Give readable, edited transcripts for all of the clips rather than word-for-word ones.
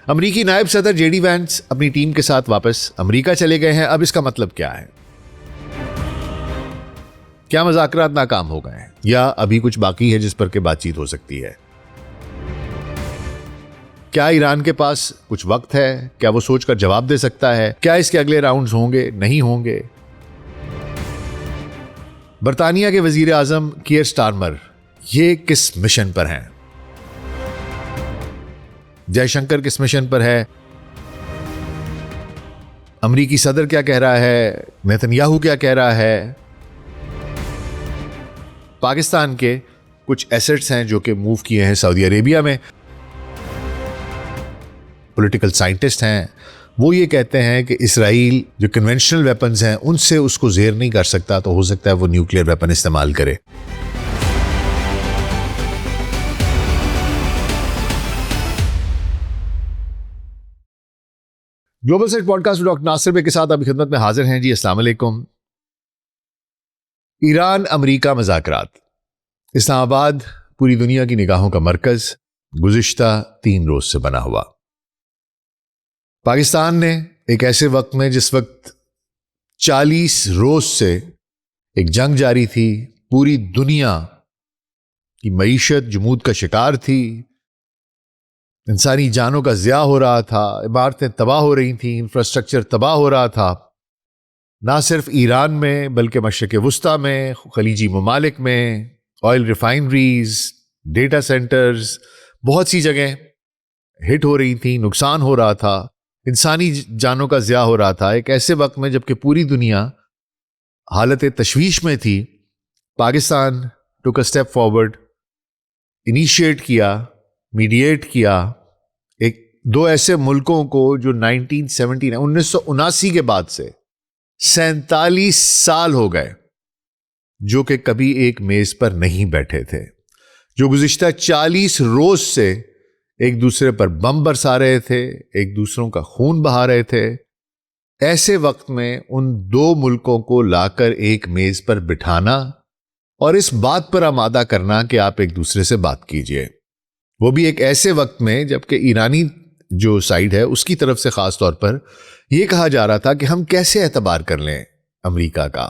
अमरीकी नायब सदर जेडी वैंस अपनी टीम के साथ वापस अमरीका चले गए हैं। अब इसका मतलब क्या है? क्या मुज़ाकरात नाकाम हो गए हैं या अभी कुछ बाकी है जिस पर के बातचीत हो सकती है? क्या ईरान के पास कुछ वक्त है? क्या वो सोचकर जवाब दे सकता है? क्या इसके अगले राउंड्स होंगे, नहीं होंगे? बरतानिया के वजीर आजम कीयर स्टारमर ये किस मिशन पर हैं? जयशंकर किस मिशन पर है? अमरीकी सदर क्या कह रहा है? नेतन्याहू क्या कह रहा है? पाकिस्तान के कुछ एसेट्स हैं जो कि मूव किए हैं सऊदी अरेबिया में। पॉलिटिकल साइंटिस्ट हैं, वो ये कहते हैं कि इसराइल जो कन्वेंशनल वेपन्स हैं उनसे उसको ज़ेर नहीं कर सकता, तो हो सकता है वो न्यूक्लियर वेपन इस्तेमाल करे। Global set podcast doctor Nasir बे के साथ आपकी खिदमत में हाजिर हैं जी। अस्सलाम वालेकुम। ईरान अमरीका मुज़ाकरात। इस्लामाबाद पूरी दुनिया की निगाहों का मरकज गुज़िश्ता 3 रोज से बना हुआ। पाकिस्तान ने एक ऐसे वक्त में जिस वक्त 40 रोज से एक जंग जारी थी, पूरी दुनिया की मईशत जमूद का शिकार थी, इंसानी जानों का ज़िया हो रहा था, इमारतें तबाह हो रही थी, इंफ्रास्ट्रक्चर तबाह हो रहा था, ना सिर्फ ईरान में बल्कि मशरिक़ वुस्ता में, खलीजी ममालिक में, ऑयल रिफाइनरीज, डेटा सेंटर्स, बहुत सी जगह हिट हो रही थी, नुकसान हो रहा था, इंसानी जानों का ज़िया हो रहा था। एक ऐसे वक्त में जबकि पूरी दुनिया हालत तशवीश में थी, पाकिस्तान टुक अ स्टेप फॉरवर्ड, इनिशिएट किया, मीडिएट किया एक दो ऐसे मुल्कों को जो 1979 के बाद से 47 साल हो गए जो कि कभी एक मेज पर नहीं बैठे थे, जो गुज़िश्ता 40 रोज से एक दूसरे पर बम बरसा रहे थे, एक दूसरों का खून बहा रहे थे। ऐसे वक्त में उन दो मुल्कों को लाकर एक मेज पर बिठाना और इस बात पर आमादा करना कि आप एक दूसरे से बात कीजिए, वो भी एक ऐसे वक्त में जबकि ईरानी जो साइड है उसकी तरफ से खास तौर पर यह कहा जा रहा था कि हम कैसे एतबार कर लें अमेरिका का।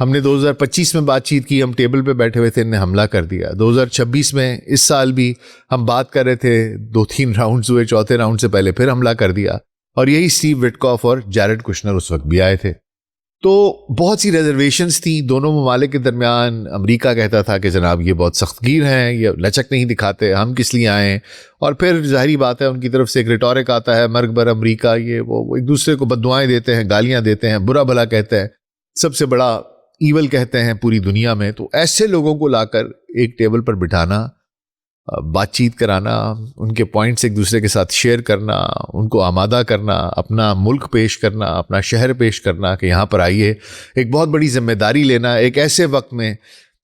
हमने 2025 में बातचीत की, हम टेबल पे बैठे हुए थे, इन्हें हमला कर दिया। 2026 में इस साल भी हम बात कर रहे थे, 2-3 राउंड्स हुए, चौथे राउंड से पहले फिर हमला कर दिया। और यही स्टीव विटकॉफ और जैरेड कुशनर उस वक्त भी आए थे। तो बहुत सी रिजर्वेशंस थी दोनों ममालिक के दरमियान। अमेरिका कहता था कि जनाब ये बहुत सख्तगीर हैं, ये लचक नहीं दिखाते, हम किस लिए आए। और फिर जाहिर बात है उनकी तरफ से एक रिटोरिक आता है, मर्ग बर अमेरिका, ये वो एक दूसरे को बद्दुआएं देते हैं, गालियां देते हैं, बुरा भला कहते हैं, सबसे बड़ा ईवल कहते हैं पूरी दुनिया में। तो ऐसे लोगों को लाकर एक टेबल पर बिठाना, बातचीत कराना, उनके पॉइंट्स एक दूसरे के साथ शेयर करना, उनको आमादा करना, अपना मुल्क पेश करना, अपना शहर पेश करना कि यहाँ पर आइए, एक बहुत बड़ी जिम्मेदारी लेना एक ऐसे वक्त में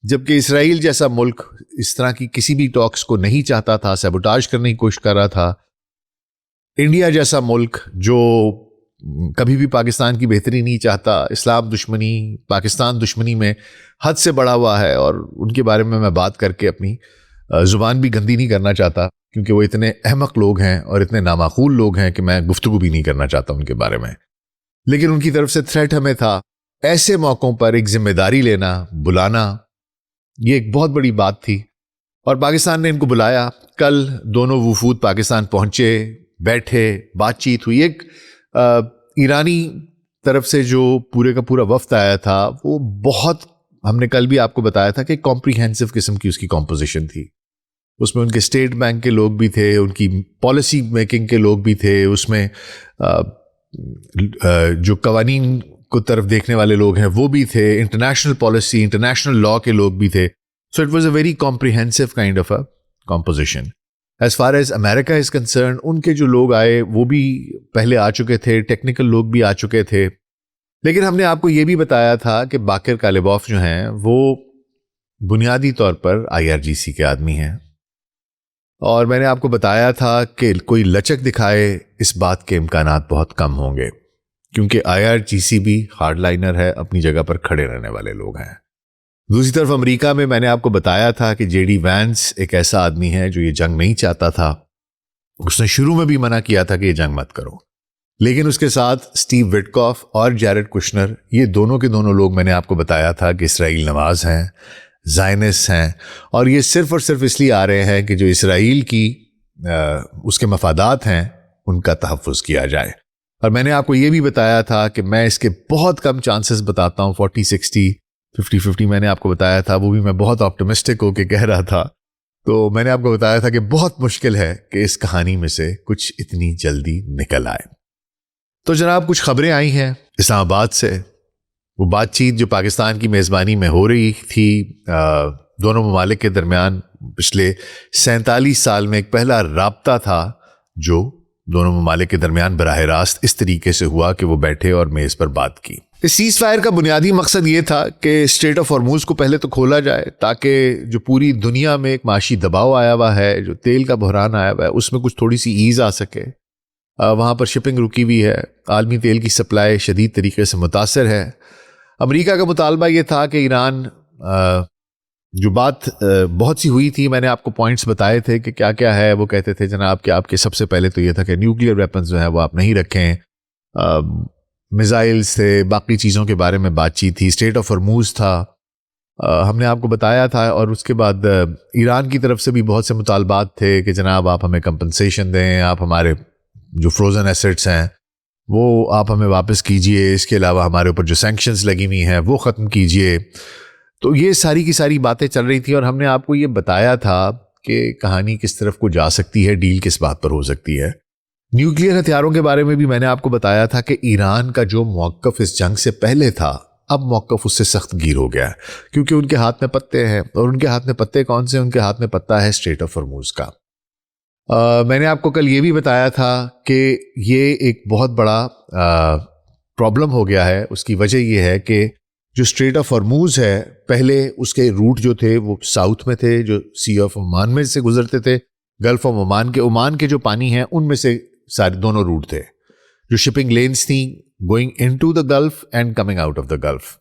जबकि इसराइल जैसा मुल्क इस तरह की किसी भी टॉक्स को नहीं चाहता था, सैबोटाज करने की कोशिश कर रहा था। इंडिया जैसा मुल्क जो कभी भी पाकिस्तान की बेहतरी नहीं चाहता, इस्लाम दुश्मनी, पाकिस्तान दुश्मनी में हद से बढ़ा हुआ है। और उनके बारे में मैं बात करके अपनी ज़ुबान भी गंदी नहीं करना चाहता, क्योंकि वो इतने अहमक लोग हैं और इतने नामाकूल लोग हैं कि मैं गुफ्तगू भी नहीं करना चाहता उनके बारे में। लेकिन उनकी तरफ से थ्रेट हमें था। ऐसे मौक़ों पर एक जिम्मेदारी लेना, बुलाना, ये एक बहुत बड़ी बात थी और पाकिस्तान ने इनको बुलाया। कल दोनों वफूद पाकिस्तान पहुंचे, बैठे, बातचीत हुई। एक ईरानी तरफ से जो पूरे का पूरा वफ्द आया था वो बहुत, हमने कल भी आपको बताया था कि कॉम्प्रिहेंसिव किस्म की उसकी कॉम्पोजिशन थी। उसमें उनके स्टेट बैंक के लोग भी थे, उनकी पॉलिसी मेकिंग के लोग भी थे, उसमें जो कवानीन को तरफ देखने वाले लोग हैं वो भी थे, इंटरनेशनल पॉलिसी, इंटरनेशनल लॉ के लोग भी थे। So it was a very comprehensive kind of a composition. As far as America is concerned, उनके जो लोग आए वो भी पहले आ चुके थे, टेक्निकल लोग भी आ चुके थे। लेकिन हमने आपको ये भी बताया था कि बाकिर कालिबॉफ जो हैं वो बुनियादी तौर पर IRGC के आदमी हैं और मैंने आपको बताया था कि कोई लचक दिखाए इस बात के इम्कानात बहुत कम होंगे, क्योंकि IRGC भी हार्डलाइनर है, अपनी जगह पर खड़े रहने वाले लोग हैं। दूसरी तरफ अमेरिका में मैंने आपको बताया था कि जेडी वैंस एक ऐसा आदमी है जो ये जंग नहीं चाहता था, उसने शुरू में भी मना किया था कि ये जंग मत करो, लेकिन उसके साथ स्टीव विटकॉफ और जैरेड कुशनर, ये दोनों के दोनों लोग मैंने आपको बताया था कि इसराइल नवाज हैं, ज़ायनिस्ट हैं, और ये सिर्फ और सिर्फ इसलिए आ रहे हैं कि जो इसराइल की उसके मफादात हैं उनका तहफ़्फ़ुज़ किया जाए। और मैंने आपको ये भी बताया था कि मैं इसके बहुत कम चांसेस बताता हूँ, 40-60, 50-50 मैंने आपको बताया था, वो भी मैं बहुत ऑप्टिमिस्टिक होकर कह रहा था। तो मैंने आपको बताया था कि बहुत मुश्किल है कि इस कहानी में से कुछ इतनी जल्दी निकल आए। तो जनाब, कुछ खबरें आई हैं इस्लामाबाद से। वो बातचीत जो पाकिस्तान की मेज़बानी में हो रही थी दोनों ममालिक के दरमियान, पिछले 47 साल में एक पहला राब्ता था जो दोनों ममालिक के दरमियान बराह रास्त इस तरीके से हुआ कि वो बैठे और मेज़ पर बात की। इस सीज़ फायर का बुनियादी मकसद ये था कि स्ट्रेट ऑफ हॉर्मुज़ को पहले तो खोला जाए, ताकि जो पूरी दुनिया में एक माशी दबाव आया हुआ है, जो तेल का बहरान आया हुआ है, उसमें कुछ थोड़ी सी ईज़ आ सके। वहाँ पर शिपिंग रुकी हुई है, आलमी तेल की सप्लाई शदीद तरीके से मुतासर है। अमेरिका का मुतालबा ये था कि ईरान, जो बात बहुत सी हुई थी, मैंने आपको पॉइंट्स बताए थे कि क्या क्या है। वो कहते थे जनाब कि आपके सबसे पहले तो ये था कि न्यूक्लियर वेपन्स जो है वो आप नहीं रखें, मिसाइल्स थे, बाकी चीज़ों के बारे में बातचीत थी, स्ट्रेट ऑफ हॉर्मुज़ था, हमने आपको बताया था। और उसके बाद ईरान की तरफ से भी बहुत से मुतालबात थे कि जनाब आप हमें कंपनसेशन दें, आप हमारे जो फ्रोज़न एसेट्स हैं वो आप हमें वापस कीजिए, इसके अलावा हमारे ऊपर जो सैंक्शंस लगी हुई हैं वो ख़त्म कीजिए। तो ये सारी की सारी बातें चल रही थी और हमने आपको ये बताया था कि कहानी किस तरफ को जा सकती है, डील किस बात पर हो सकती है। न्यूक्लियर हथियारों के बारे में भी मैंने आपको बताया था कि ईरान का जो मौक़िफ़ इस जंग से पहले था, अब मौक़िफ़ उससे सख्त गिर हो गया, क्योंकि उनके हाथ में पत्ते हैं। और उनके हाथ में पत्ते कौन से? उनके हाथ में पत्ता है स्ट्रेट ऑफ हॉर्मुज़ का। मैंने आपको कल ये भी बताया था कि ये एक बहुत बड़ा प्रॉब्लम हो गया है। उसकी वजह ये है कि जो स्ट्रेट ऑफ हॉर्मुज़ है, पहले उसके रूट जो थे वो साउथ में थे, जो सी ऑफ ओमान में से गुजरते थे, गल्फ ऑफ ओमान के जो पानी हैं उनमें से सारे दोनों रूट थे, जो शिपिंग लेन्स थी going into the gulf and coming out of the gulf.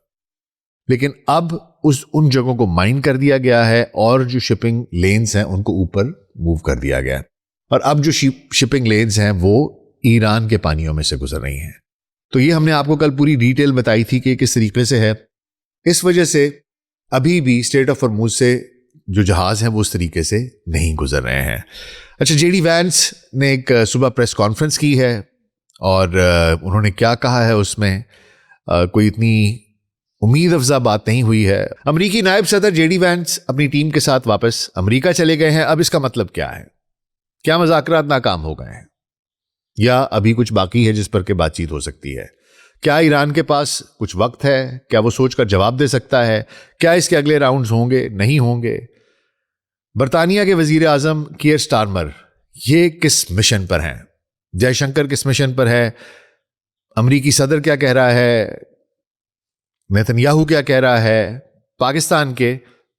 लेकिन अब उन जगहों को माइन कर दिया गया है और जो शिपिंग लेन्स हैं उनको ऊपर मूव कर दिया गया है। और अब जो शिपिंग लेन्स हैं वो ईरान के पानियों में से गुजर रही हैं। तो ये हमने आपको कल पूरी डिटेल बताई थी कि किस तरीके से है। इस वजह से अभी भी स्ट्रेट ऑफ हॉर्मुज़ से जो जहाज़ हैं वो उस तरीके से नहीं गुजर रहे हैं। अच्छा, जेडी वैंस ने एक सुबह प्रेस कॉन्फ्रेंस की है और उन्होंने क्या कहा है उसमें कोई इतनी उम्मीद अफजा बात नहीं हुई है। अमरीकी नायब सदर जेडी वैंस अपनी टीम के साथ वापस अमरीका चले गए हैं। अब इसका मतलब क्या है? क्या मुज़ाकरात नाकाम हो गए हैं या अभी कुछ बाकी है जिस पर के बातचीत हो सकती है? क्या ईरान के पास कुछ वक्त है? क्या वो सोचकर जवाब दे सकता है? क्या इसके अगले राउंड्स होंगे, नहीं होंगे? बरतानिया के वजीर आजम कीयर स्टारमर ये किस मिशन पर हैं? जयशंकर किस मिशन पर है? अमरीकी सदर क्या कह रहा है? नेतन्याहू क्या कह रहा है? पाकिस्तान के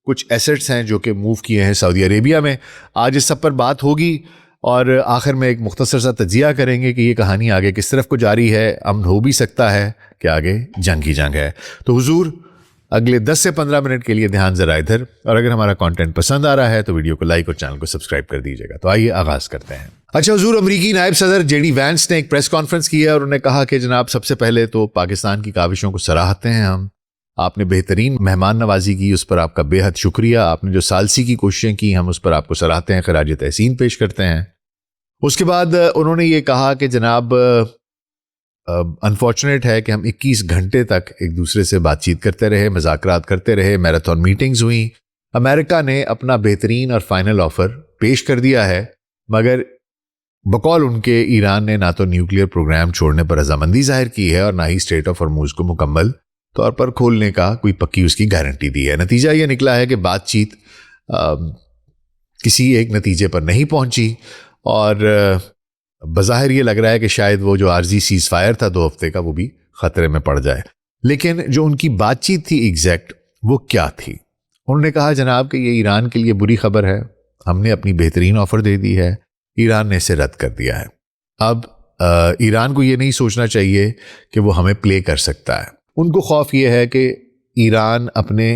कुछ एसेट्स हैं जो कि मूव किए हैं सऊदी अरेबिया में। आज इस सब पर बात होगी और आखिर में एक मुख्तसर सा तजिया करेंगे कि ये कहानी आगे किस तरफ को जारी है। अमन हो भी सकता है कि आगे जंग ही जंग है। तो हुजूर, अगले 10 से 15 मिनट के लिए ध्यान जरा इधर, और अगर हमारा कंटेंट पसंद आ रहा है तो वीडियो को लाइक और चैनल को सब्सक्राइब कर दीजिएगा। तो आइए आगाज करते हैं। अच्छा हुजूर, अमरीकी नायब सदर जेडी वैंस ने एक प्रेस कॉन्फ्रेंस की है और उन्होंने कहा कि जनाब सबसे पहले तो पाकिस्तान की काविशों को सराहते हैं हम। आपने बेहतरीन मेहमान नवाजी की, उस पर आपका बेहद शुक्रिया। आपने जो सालसी की कोशिशें की, हम उस पर आपको सराहते हैं, खराज तहसीन पेश करते हैं। उसके बाद उन्होंने ये कहा कि जनाब अनफॉर्चुनेट है कि हम 21 घंटे तक एक दूसरे से बातचीत करते रहे, मज़ाकरात करते रहे, मैराथन मीटिंग्स हुई। अमेरिका ने अपना बेहतरीन और फाइनल ऑफर पेश कर दिया है, मगर बकौल उनके ईरान ने ना तो न्यूक्लियर प्रोग्राम छोड़ने पर रजामंदी जाहिर की है और ना ही स्ट्रेट ऑफ हॉर्मुज़ को मुकम्मल तौर पर खोलने का कोई पक्की उसकी गारंटी दी है। नतीजा ये निकला है कि बातचीत किसी एक नतीजे पर नहीं पहुंची और बज़ाहिर ये लग रहा है कि शायद वो जो आर्जी सीज़ फायर था 2 हफ्ते का, वो भी खतरे में पड़ जाए। लेकिन जो उनकी बातचीत थी एग्जैक्ट, वो क्या थी? उन्होंने कहा जनाब कि ये ईरान के लिए बुरी खबर है, हमने अपनी बेहतरीन ऑफर दे दी है, ईरान ने इसे रद्द कर दिया है। अब ईरान को ये नहीं सोचना चाहिए कि वो हमें प्ले कर सकता है। उनको खौफ ये है कि ईरान अपने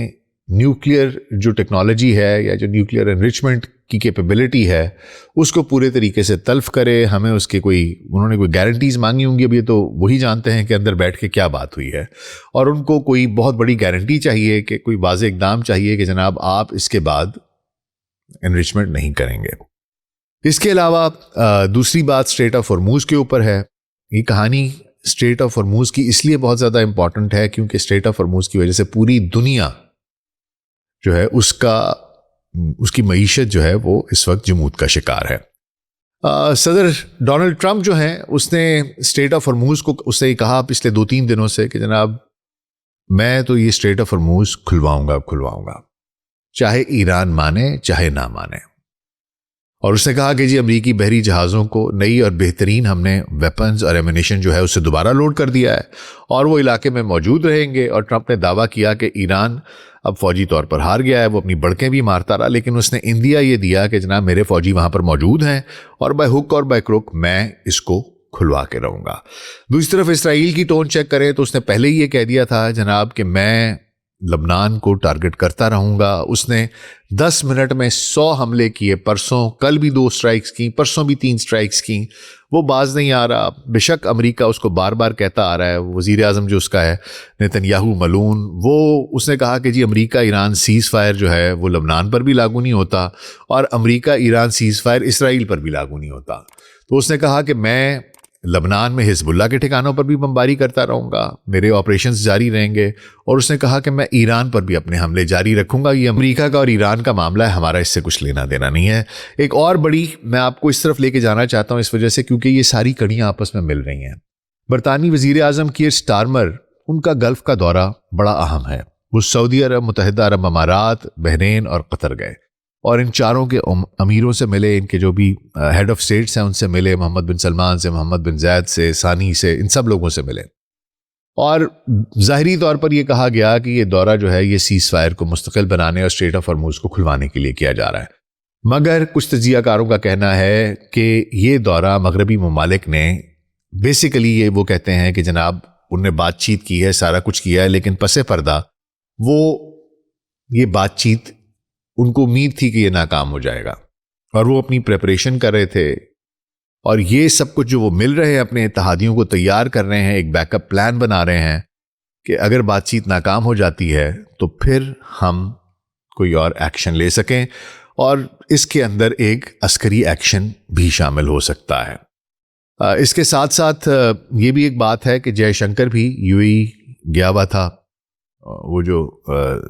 न्यूक्लियर जो टेक्नोलॉजी है या जो न्यूक्लियर एनरिचमेंट की कैपेबिलिटी है उसको पूरे तरीके से तल्फ करे। हमें उसके उन्होंने कोई गारंटीज मांगी होंगी, अब ये तो वही जानते हैं कि अंदर बैठ के क्या बात हुई है, और उनको कोई बहुत बड़ी गारंटी चाहिए कि कोई वाज़ेह इक़दाम चाहिए कि जनाब आप इसके बाद एनरिचमेंट नहीं करेंगे। इसके अलावा दूसरी बात स्ट्रेट ऑफ हॉर्मूज़ के ऊपर है। ये कहानी स्ट्रेट ऑफ हॉर्मूज़ की इसलिए बहुत ज़्यादा इंपॉर्टेंट है क्योंकि स्ट्रेट ऑफ हॉर्मूज़ की वजह से पूरी दुनिया जो है उसकी मईशत जो है वो इस वक्त जमूद का शिकार है। सदर डोनाल्ड ट्रंप जो हैं उसने स्ट्रेट ऑफ हॉर्मूज़ को उससे कहा पिछले 2-3 दिनों से कि जनाब मैं तो ये स्ट्रेट ऑफ हॉर्मूज़ खुलवाऊंगा चाहे ईरान माने चाहे ना माने। और उसने कहा कि जी अमरीकी बहरी जहाज़ों को नई और बेहतरीन हमने वेपन्स और एमिनेशन जो है उससे दोबारा लोड कर दिया है और वो इलाके में मौजूद रहेंगे। और ट्रंप ने दावा किया कि ईरान अब फौजी तौर पर हार गया है, वो अपनी बड़कें भी मारता रहा, लेकिन उसने इंदिया ये दिया कि जनाब मेरे फौजी वहाँ पर मौजूद हैं और बाय हुक और बाय क्रुक मैं इसको खुलवा के रहूँगा। दूसरी तरफ इसराइल की टोन चेक करें तो उसने पहले ही ये कह दिया था जनाब कि मैं लबनान को टारगेट करता रहूँगा। उसने 10 मिनट में 100 हमले किए, परसों कल भी 2 स्ट्राइक्स की, परसों भी 3 स्ट्राइक्स की। वो बाज नहीं आ रहा। बेशक अमेरिका उसको बार बार कहता आ रहा है, वज़ीर आज़म जो उसका है नेतन्याहू मलून, वो उसने कहा कि जी अमेरिका ईरान सीज़ फायर जो है वो लबनान पर भी लागू नहीं होता और America Iran seize fire Israel पर भी लागू नहीं होता। तो उसने कहा कि मैं लबनान में हिजबुल्लाह के ठिकानों पर भी बमबारी करता रहूँगा, मेरे ऑपरेशंस जारी रहेंगे। और उसने कहा कि मैं ईरान पर भी अपने हमले जारी रखूँगा। ये अमेरिका का और ईरान का मामला है, हमारा इससे कुछ लेना देना नहीं है। एक और बड़ी मैं आपको इस तरफ लेके जाना चाहता हूँ इस वजह से क्योंकि ये सारी कड़ियाँ आपस में मिल रही हैं। बरतानवी वज़ीर आज़म कीर स्टारमर, उनका गल्फ़ का दौरा बड़ा अहम है। वो सऊदी अरब, मुत्तहिदा अरब अमारात, बहरीन और कतर गए और इन चारों के अमीरों से मिले, इनके जो भी हेड ऑफ स्टेट्स हैं उनसे मिले, मोहम्मद बिन सलमान से, मोहम्मद बिन ज़ैद से, सानी से, इन सब लोगों से मिले। और ज़ाहिरी तौर पर यह कहा गया कि ये दौरा जो है ये सीज़ फायर को मुस्तकिल बनाने और स्ट्रेट ऑफ हॉर्मूज़ को खुलवाने के लिए किया जा रहा है। मगर कुछ तजियाकारों का कहना है कि ये दौरा मगरबी ममालिक ने बेसिकली ये वो कहते हैं कि जनाब उनने बातचीत की है, सारा कुछ किया है, लेकिन पसे पर्दा वो ये बातचीत उनको उम्मीद थी कि ये नाकाम हो जाएगा और वो अपनी प्रेपरेशन कर रहे थे। और ये सब कुछ जो वो मिल रहे हैं अपने इत्तेहादियों को तैयार कर रहे हैं, एक बैकअप प्लान बना रहे हैं कि अगर बातचीत नाकाम हो जाती है तो फिर हम कोई और एक्शन ले सकें और इसके अंदर एक अस्करी एक्शन भी शामिल हो सकता है। इसके साथ साथ ये भी एक बात है कि जयशंकर भी यूएई गया हुआ था, वो जो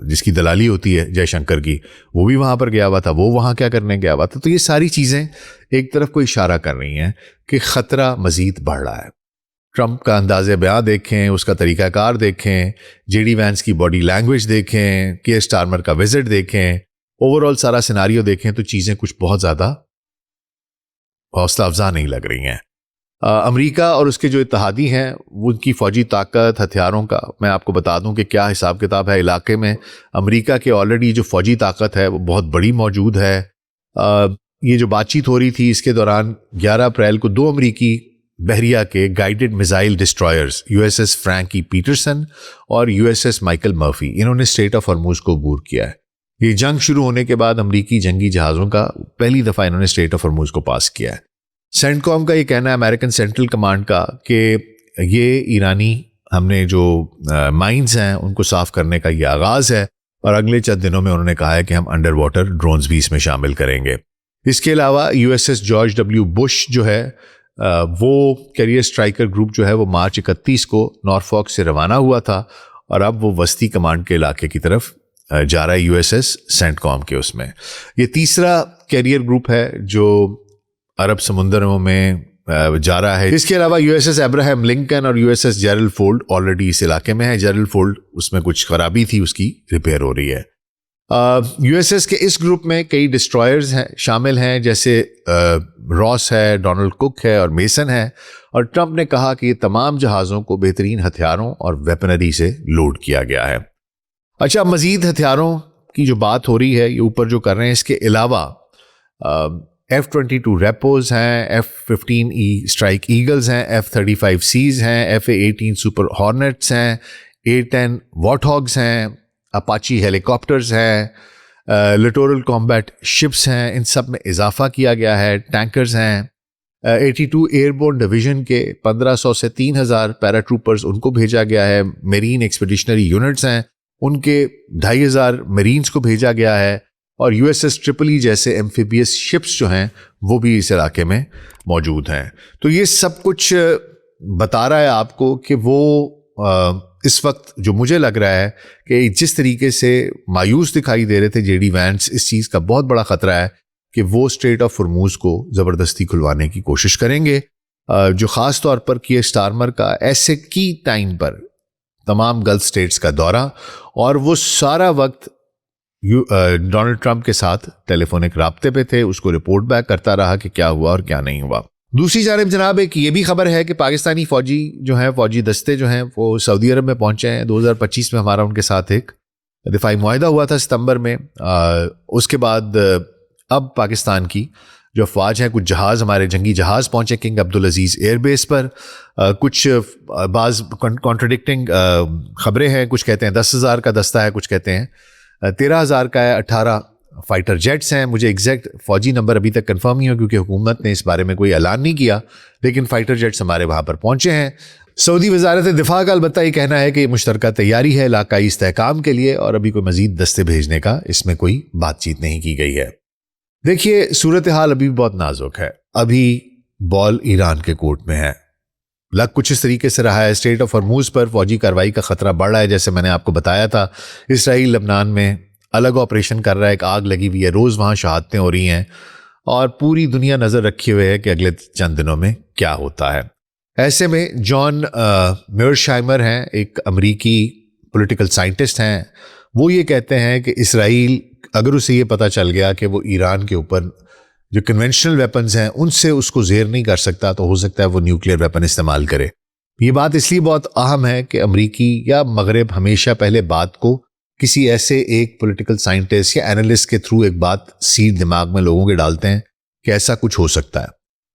जिसकी दलाली होती है जयशंकर की, वो भी वहाँ पर गया हुआ था। वो वहाँ क्या करने गया हुआ था? तो ये सारी चीज़ें एक तरफ को इशारा कर रही हैं कि ख़तरा मज़ीद बढ़ रहा है। ट्रंप का अंदाज़े बयां देखें, उसका तरीक़ाकार देखें, जेडी वैंस की बॉडी लैंग्वेज देखें, कीर स्टारमर का विजिट देखें, ओवरऑल सारा सिनारियो देखें तो चीज़ें कुछ बहुत ज़्यादा हौसला अफजा नहीं लग रही हैं। अमेरिका और उसके जो इत्तेहादी हैं उनकी फ़ौजी ताकत, हथियारों का मैं आपको बता दूं कि क्या हिसाब किताब है इलाके में। अमेरिका के ऑलरेडी जो फ़ौजी ताकत है वो बहुत बड़ी मौजूद है। ये जो बातचीत हो रही थी इसके दौरान 11 अप्रैल को 2 अमेरिकी बहरिया के guided missile destroyers USS Frankie Peterson और यूएसएस माइकल मर्फी, इन्होंने स्ट्रेट ऑफ हॉर्मूज़ को अबूर किया है। ये जंग शुरू होने के बाद अमेरिकी जंगी जहाज़ों का पहली दफ़ा इन्होंने स्ट्रेट ऑफ हॉर्मूज़ को पास किया है। सेंटकॉम का ये कहना है, अमेरिकन सेंट्रल कमांड का, कि ये ईरानी हमने जो माइंस हैं उनको साफ करने का ये आगाज़ है और अगले चंद दिनों में उन्होंने कहा है कि हम अंडर वाटर ड्रोन्स भी इसमें शामिल करेंगे। इसके अलावा यूएसएस जॉर्ज डब्ल्यू बुश जो है वो कैरियर स्ट्राइकर ग्रुप जो है वो मार्च 31 को नॉरफॉक से रवाना हुआ था और अब वो वस्ती कमांड के इलाके की तरफ जा रहा है यूएसएस सेंटकॉम के उसमें। ये तीसरा कैरियर ग्रुप है जो अरब समुंदरों में जा रहा है। इसके अलावा यूएसएस अब्राहम लिंकन और यूएसएस जेरल्ड फोर्ड ऑलरेडी इस इलाके में है। जेरल्ड फोर्ड उसमें कुछ खराबी थी, उसकी रिपेयर हो रही है। यूएसएस के इस ग्रुप में कई डिस्ट्रॉयर्स हैं शामिल हैं, जैसे रॉस है, डोनाल्ड कुक है और मेसन है। और ट्रंप ने कहा कि ये तमाम जहाज़ों को बेहतरीन हथियारों और वेपनरी से लोड किया गया है। अच्छा, मज़ीद हथियारों की जो बात हो रही है ये ऊपर जो कर रहे हैं, इसके अलावा F-22 रेपोज हैं, F-15E स्ट्राइक ईगल्स हैं, F-35Cs हैं, FA-18 सुपर हॉर्नेट्स हैं, A-10 वॉटहॉग्स हैं, अपाची हेलीकॉप्टर्स हैं, लिटोरल कॉम्बैट शिप्स हैं, इन सब में इजाफा किया गया है, टैंकर्स हैं, 82 एयरबोर्न डिवीजन के 1500 से 3000 पैराट्रूपर्स उनको भेजा गया है, मेरीन एक्सपीडिशनरी यूनिट्स हैं उनके 2500 मरीन्स को भेजा गया है, और यूएसएस ट्रिपली जैसे एम्फीबियस शिप्स जो हैं वो भी इस इलाके में मौजूद हैं। तो ये सब कुछ बता रहा है आपको कि वो इस वक्त जो मुझे लग रहा है कि जिस तरीके से मायूस दिखाई दे रहे थे जेडी वैंस, इस चीज़ का बहुत बड़ा खतरा है कि वो स्ट्रेट ऑफ हॉर्मूज को ज़बरदस्ती खुलवाने की कोशिश करेंगे, जो ख़ास तौर पर कियर स्टारमर का ऐसे की टाइम पर तमाम गल्फ स्टेट्स का दौरा, और वो सारा वक्त डोनाल्ड ट्रंप के साथ टेलीफोनिक राब्ते पे थे, उसको रिपोर्ट बैक करता रहा कि क्या हुआ और क्या नहीं हुआ। दूसरी जानिब जनाब एक ये भी खबर है कि पाकिस्तानी फौजी जो हैं, फौजी दस्ते जो हैं वो सऊदी अरब में पहुंचे हैं। 2025 में हमारा उनके साथ एक दिफाई मुआहिदा हुआ था सितंबर में। उसके बाद अब पाकिस्तान की जो अफवाज हैं, कुछ जहाज़ हमारे जंगी जहाज़ पहुंचे किंग अब्दुल अजीज़ एयरबेस पर। कुछ बाज़ कॉन्ट्रडिक्टिंग खबरें हैं, कुछ कहते हैं 10,000 का दस्ता है, कुछ कहते हैं 13,000 का है, 18 फाइटर जेट्स हैं। मुझे एग्जैक्ट फौजी नंबर अभी तक कंफर्म नहीं हो क्योंकि हुकूमत ने इस बारे में कोई ऐलान नहीं किया, लेकिन फाइटर जेट्स हमारे वहाँ पर पहुँचे हैं। सऊदी वजारत दिफा का अलबत्ता ये कहना है कि मुश्तरका तैयारी है इलाकाई इस्तेहकाम के लिए, और अभी कोई मजीद दस्ते भेजने का इसमें कोई बातचीत नहीं की गई है। देखिए, सूरत हाल अभी भी बहुत नाजुक है। अभी बॉल ईरान के कोर्ट में है। लग कुछ इस तरीके से रहा है, स्ट्रेट ऑफ हॉर्मूज पर फौजी कार्रवाई का खतरा बढ़ रहा है। जैसे मैंने आपको बताया था, इसराइल लबनान में अलग ऑपरेशन कर रहा है, एक आग लगी हुई है, रोज़ वहाँ शहादतें हो रही हैं, और पूरी दुनिया नज़र रखे हुए है कि अगले चंद दिनों में क्या होता है। ऐसे में जॉन मेयरशाइमर हैं, एक अमरीकी पॉलिटिकल साइंटिस्ट हैं, वो ये कहते हैं कि इसराइल, अगर उसे ये पता चल गया कि वो ईरान के ऊपर जो कन्वेंशनल वेपन्स हैं उनसे उसको ज़ेर नहीं कर सकता, तो हो सकता है वो न्यूक्लियर वेपन इस्तेमाल करे। ये बात इसलिए बहुत अहम है कि अमरीकी या मगरब हमेशा पहले बात को किसी ऐसे एक पॉलिटिकल साइंटिस्ट या एनालिस्ट के थ्रू एक बात सीध दिमाग में लोगों के डालते हैं कि ऐसा कुछ हो सकता है।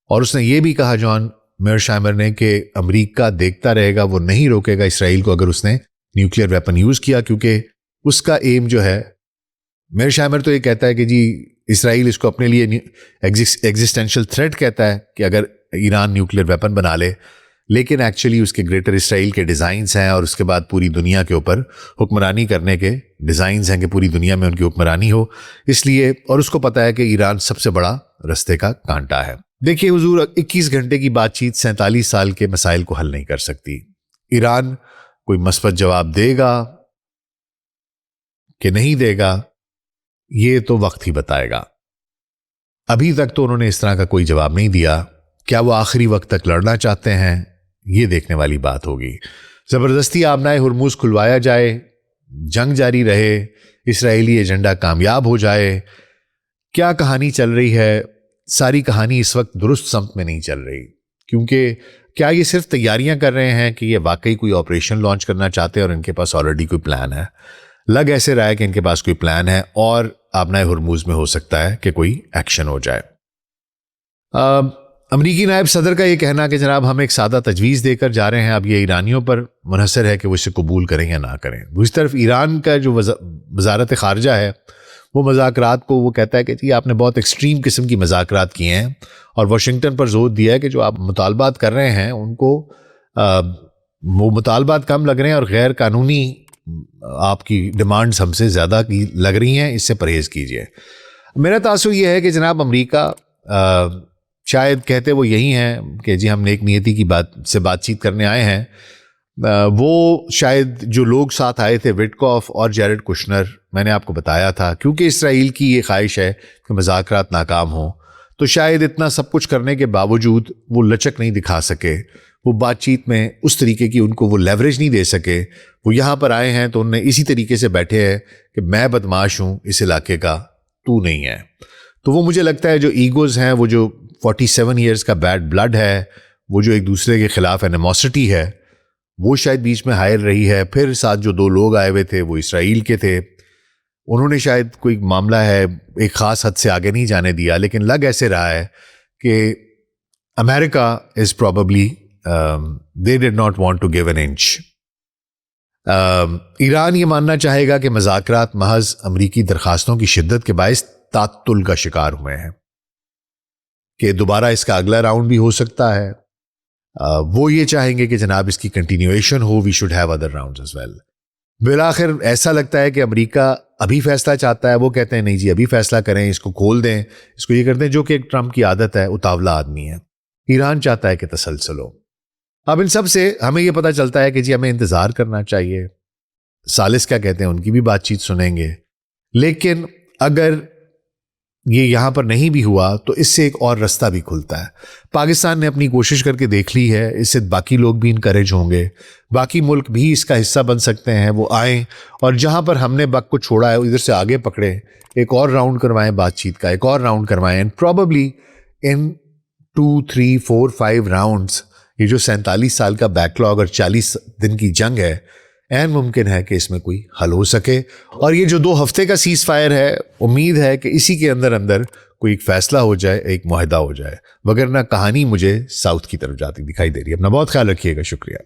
और उसने ये भी कहा, जॉन मेयरशाइमर ने, कि अमरीका देखता रहेगा, वो नहीं रोकेगा इसराइल को अगर उसने न्यूक्लियर वेपन यूज़ किया, क्योंकि उसका एम जो है, मेयरशाइमर तो ये कहता है कि जी इसराइल इसको अपने लिए एग्जिस्टेंशियल थ्रेट कहता है कि अगर ईरान न्यूक्लियर वेपन बना ले, लेकिन एक्चुअली उसके ग्रेटर इसराइल के डिज़ाइंस हैं, और उसके बाद पूरी दुनिया के ऊपर हुक्मरानी करने के डिज़ाइंस हैं कि पूरी दुनिया में उनकी हुक्मरानी हो, इसलिए। और उसको पता है कि ईरान सबसे बड़ा रास्ते का कांटा है। देखिए हुजूर, 21 घंटे की बातचीत 47 साल के मसाइल को हल नहीं कर सकती। ईरान कोई मस्बत जवाब देगा कि नहीं देगा, ये तो वक्त ही बताएगा। अभी तक तो उन्होंने इस तरह का कोई जवाब नहीं दिया। क्या वो आखिरी वक्त तक लड़ना चाहते हैं, ये देखने वाली बात होगी। ज़बरदस्ती आबनाए हुर्मुज़ खुलवाया जाए, जंग जारी रहे, इसराइली एजेंडा कामयाब हो जाए, क्या कहानी चल रही है? सारी कहानी इस वक्त दुरुस्त समत में नहीं चल रही, क्योंकि क्या ये सिर्फ तैयारियां कर रहे हैं कि ये वाकई कोई ऑपरेशन लॉन्च करना चाहते हैं और इनके पास ऑलरेडी कोई प्लान है? लग ऐसे रहा है कि इनके पास कोई प्लान है और आबनाए हुर्मुज़ में हो सकता है कि कोई एक्शन हो जाए। अमरीकी नायब सदर का ये कहना कि जनाब हम एक सादा तजवीज़ देकर जा रहे हैं, अब ये ईरानियों पर मुनहसर है कि वो इसे कबूल करें या ना करें। दूसरी तरफ ईरान का जो वजारत खारजा है, वो मज़ाकरात को वो कहता है कि जी आपने बहुत एक्सट्रीम किस्म की मज़ाकरात किए हैं, और वाशिंगटन पर जोर दिया है कि जो आप मुतालबात कर रहे हैं उनको वो मुतालबात कम लग रहे हैं और गैर कानूनी आपकी डिमांड्स हमसे ज़्यादा लग रही हैं, इससे परहेज़ कीजिए। मेरा तासुर यह है कि जनाब अमरीका शायद कहते वो यही हैं कि जी हम नेक नियति की बातचीत करने आए हैं। वो शायद जो लोग साथ आए थे, विटकॉफ और जैरेड कुशनर, मैंने आपको बताया था, क्योंकि इसराइल की ये ख्वाहिश है कि मुज़ाकरात नाकाम हो, तो शायद इतना सब कुछ करने के बावजूद वो लचक नहीं दिखा सके, वो बातचीत में उस तरीके की उनको वो लेवरेज नहीं दे सके। वो यहाँ पर आए हैं तो उन्हें इसी तरीके से बैठे हैं कि मैं बदमाश हूँ इस इलाके का, तू नहीं है। तो वो मुझे लगता है जो ईगोज़ हैं, वो जो 47 ईयर्स का बैड ब्लड है, वो जो एक दूसरे के खिलाफ एनिमोसिटी है, वो शायद बीच में हायर रही है। फिर साथ जो दो लोग आए हुए थे वो इसराइल के थे, उन्होंने शायद कोई मामला है एक ख़ास हद से आगे नहीं जाने दिया, लेकिन लग ऐसे रहा है कि America is probably they did not want to give an inch. Iran ये मानना चाहेगा कि मज़ाकरात महज अमरीकी दरखास्तों की शिद्दत के बायस तातुल का शिकार हुए हैं, कि दोबारा इसका अगला राउंड भी हो सकता है। वो ये चाहेंगे कि जनाब इसकी कंटिन्यूएशन हो, we should have other rounds as well. बिलाखिर ऐसा लगता है कि अमेरिका अभी फैसला चाहता है, वो कहते हैं नहीं जी अभी फैसला करें, इसको खोल दें, इसको ये कर दें, जो कि एक ट्रंप की आदत है, उतावला आदमी है। ईरान चाहता है कि तसलसल हो। अब इन सब से हमें यह पता चलता है कि जी हमें इंतजार करना चाहिए। सालिस क्या कहते हैं उनकी भी बातचीत सुनेंगे, लेकिन अगर ये यहां पर नहीं भी हुआ तो इससे एक और रास्ता भी खुलता है। पाकिस्तान ने अपनी कोशिश करके देख ली है, इससे बाकी लोग भी इनकरेज होंगे, बाकी मुल्क भी इसका हिस्सा बन सकते हैं, वो आएँ और जहां पर हमने बक को छोड़ा है इधर से आगे पकड़े, एक और राउंड करवाएं बातचीत का, एक और राउंड करवाएं, एंड प्रॉबली इन 2, 3, 4, 5 राउंड्स ये जो 47 साल का बैकलॉग और 40 दिन की जंग है, एन मुमकिन है कि इसमें कोई हल हो सके। और ये जो 2 हफ्ते का सीज फायर है, उम्मीद है कि इसी के अंदर अंदर कोई एक फैसला हो जाए, एक मुआहदा हो जाए, वगरना कहानी मुझे साउथ की तरफ जाती दिखाई दे रही है। अपना बहुत ख्याल रखिएगा, शुक्रिया।